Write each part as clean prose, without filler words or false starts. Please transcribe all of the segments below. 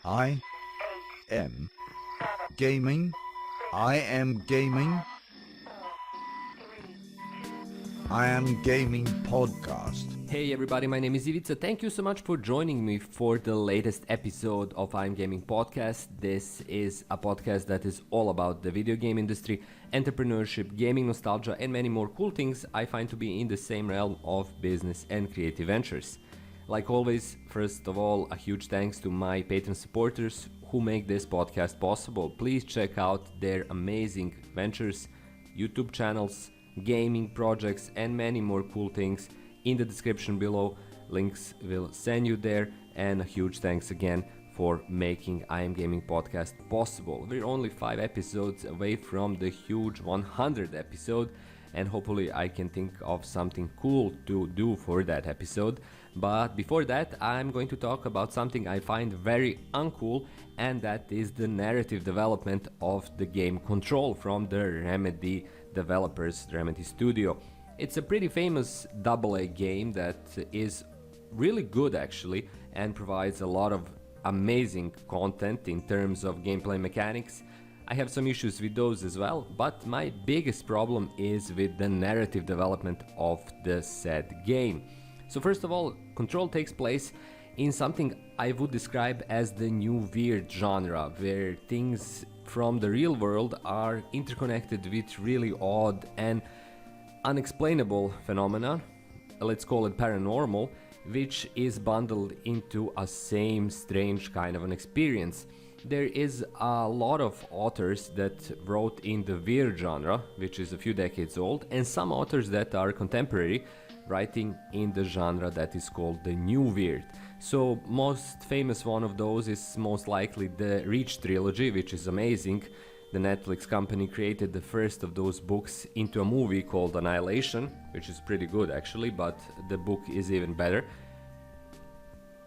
I am gaming. I am gaming. I am gaming podcast. Hey everybody, my name is Ivica. Thank you so much for joining me for the latest episode of I'm Gaming Podcast. This is a podcast that is all about the video game industry, entrepreneurship, gaming nostalgia, and many more cool things I find to be in the same realm of business and creative ventures. Like always, first of all, a huge thanks to my Patreon supporters who make this podcast possible. Please check out their amazing ventures, YouTube channels, gaming projects, and many more cool things in the description below. Links will send you there, and a huge thanks again for making I Am Gaming Podcast possible. We're only 5 episodes away from the huge 100 episode, and hopefully I can think of something cool to do for that episode. But before that, I'm going to talk about something I find very uncool, and that is the narrative development of the game Control from the Remedy developers, Remedy Studio. It's a pretty famous AA game that is really good actually and provides a lot of amazing content in terms of gameplay mechanics. I have some issues with those as well, but my biggest problem is with the narrative development of the said game. So first of all, Control takes place in something I would describe as the new weird genre, where things from the real world are interconnected with really odd and unexplainable phenomena, let's call it paranormal, which is bundled into a same strange kind of an experience. There is a lot of authors that wrote in the weird genre, which is a few decades old, and some authors that are contemporary, writing in the genre that is called the new weird. So most famous one of those is most likely the Reach trilogy, which is amazing. The Netflix company created the first of those books into a movie called Annihilation, which is pretty good actually, but the book is even better.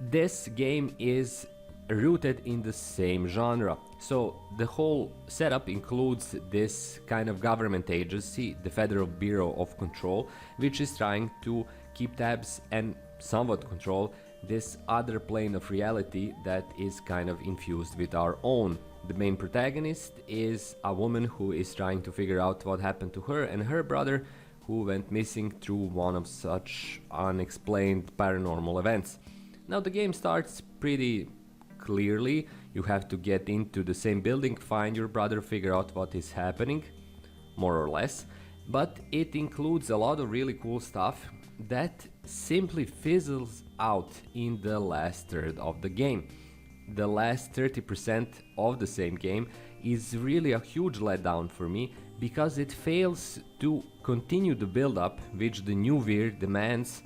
This game is rooted in the same genre. So the whole setup includes this kind of government agency, the Federal Bureau of Control, which is trying to keep tabs and somewhat control this other plane of reality that is kind of infused with our own. The main protagonist is a woman who is trying to figure out what happened to her and her brother, who went missing through one of such unexplained paranormal events. Now the game starts pretty clearly. You have to get into the same building, find your brother, figure out what is happening, more or less. But it includes a lot of really cool stuff that simply fizzles out in the last third of the game. The last 30% of the same game is really a huge letdown for me, because it fails to continue the build-up which the new weird demands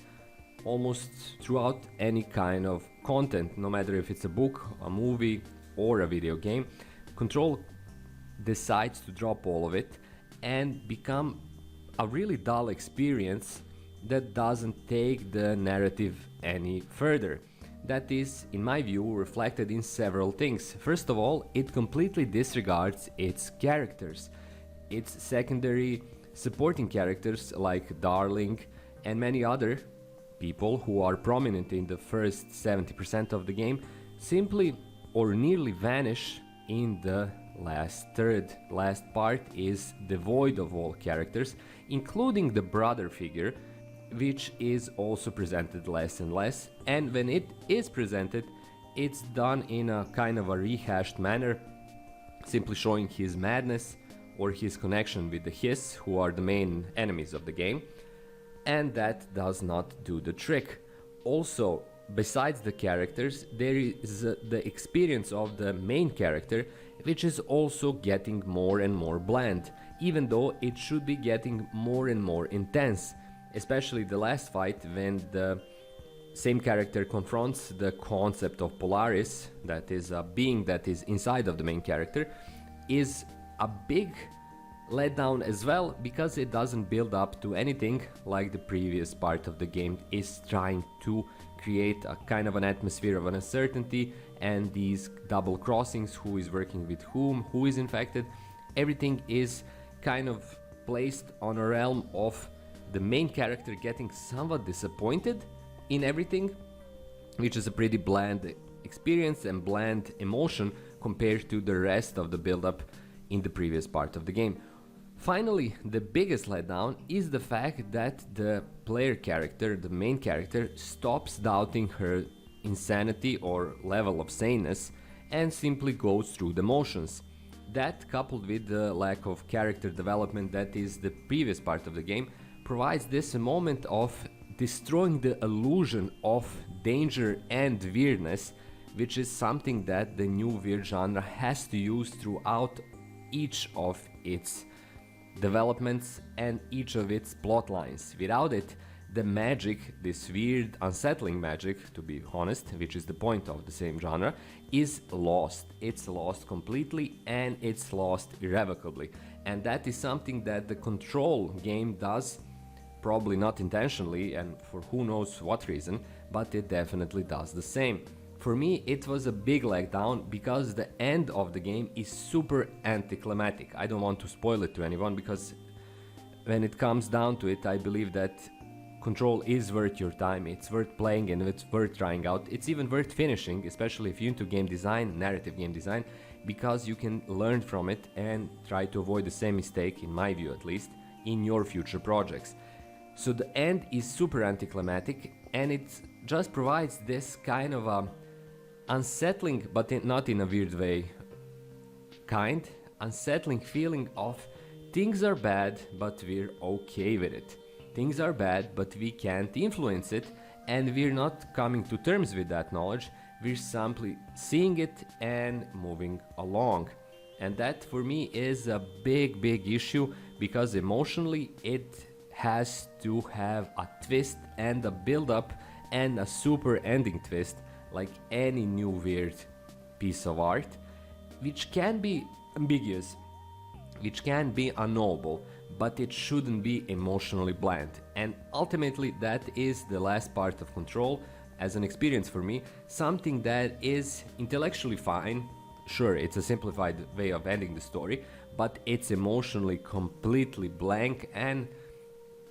almost throughout any kind of content, no matter if it's a book, a movie, or a video game. Control decides to drop all of it and become a really dull experience that doesn't take the narrative any further. That is, in my view, reflected in several things. First of all, it completely disregards its characters. Its secondary supporting characters like Darling and many other people who are prominent in the first 70% of the game simply or nearly vanish in the last third. Last part is devoid of all characters, including the brother figure, which is also presented less and less, and when it is presented, it's done in a kind of a rehashed manner, simply showing his madness or his connection with the Hiss, who are the main enemies of the game, and that does not do the trick. Also, besides the characters, there is the experience of the main character, which is also getting more and more bland, even though it should be getting more and more intense. Especially the last fight, when the same character confronts the concept of Polaris, that is a being that is inside of the main character, is a big letdown as well, because it doesn't build up to anything like the previous part of the game is trying to create a kind of an atmosphere of uncertainty and these double crossings, who is working with whom, who is infected. Everything is kind of placed on a realm of the main character getting somewhat disappointed in everything, which is a pretty bland experience and bland emotion compared to the rest of the build-up in the previous part of the game. Finally, the biggest letdown is the fact that the player character, the main character, stops doubting her insanity or level of saneness and simply goes through the motions. That, coupled with the lack of character development that is the previous part of the game, provides this a moment of destroying the illusion of danger and weirdness, which is something that the new weird genre has to use throughout each of its developments and each of its plot lines. Without it, the magic, this weird, unsettling magic, to be honest, which is the point of the same genre, is lost. It's lost completely and it's lost irrevocably. And that is something that the Control game does, probably not intentionally and for who knows what reason, but it definitely does the same. For me, it was a big letdown because the end of the game is super anticlimactic. I don't want to spoil it to anyone because when it comes down to it, I believe that Control is worth your time, it's worth playing and it's worth trying out. It's even worth finishing, especially if you're into game design, narrative game design, because you can learn from it and try to avoid the same mistake, in my view at least, in your future projects. So the end is super anticlimactic and it just provides this kind of a unsettling, but not in a weird way, unsettling feeling of things are bad, but we're okay with it. Things are bad, but we can't influence it, and we're not coming to terms with that knowledge. We're simply seeing it and moving along. And that for me is a big issue because emotionally it has to have a twist and a build-up and a super ending twist, like any new weird piece of art, which can be ambiguous, which can be unknowable, but it shouldn't be emotionally bland. And ultimately that is the last part of Control as an experience for me, something that is intellectually fine. Sure, it's a simplified way of ending the story, but it's emotionally completely blank and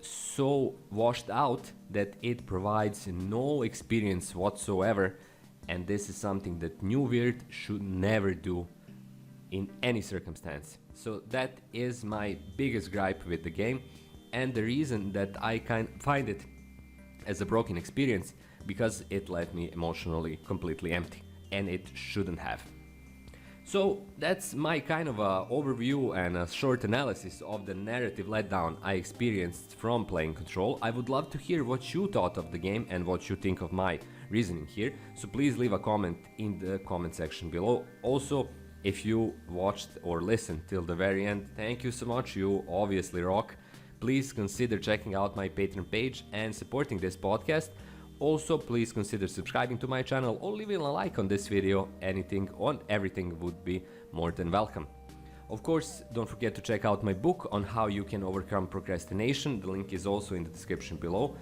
so washed out that it provides no experience whatsoever, and this is something that New Weird should never do in any circumstance. So that is my biggest gripe with the game, and the reason that I find it as a broken experience, because it left me emotionally completely empty, and it shouldn't have. So that's my kind of a overview and a short analysis of the narrative letdown I experienced from playing Control. I would love to hear what you thought of the game and what you think of my reasoning here, so please leave a comment in the comment section below. Also, if you watched or listened till the very end, thank you so much, you obviously rock. Please consider checking out my Patreon page and supporting this podcast. Also, please consider subscribing to my channel or leaving a like on this video. Anything on everything would be more than welcome. Of course, don't forget to check out my book on how you can overcome procrastination. The link is also in the description below.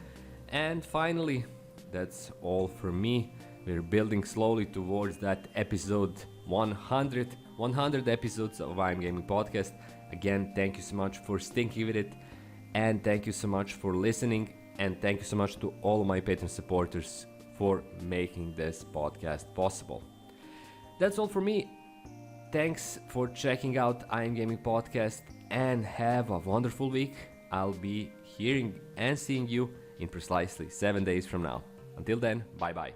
And finally, that's all for me. We're building slowly towards that episode 100 episodes of I'm Gaming Podcast. Again, thank you so much for sticking with it, and thank you so much for listening, and thank you so much to all my Patreon supporters for making this podcast possible. That's all for me. Thanks for checking out I'm Gaming Podcast, and have a wonderful week. I'll be hearing and seeing you in precisely 7 days from now. Until then, bye bye.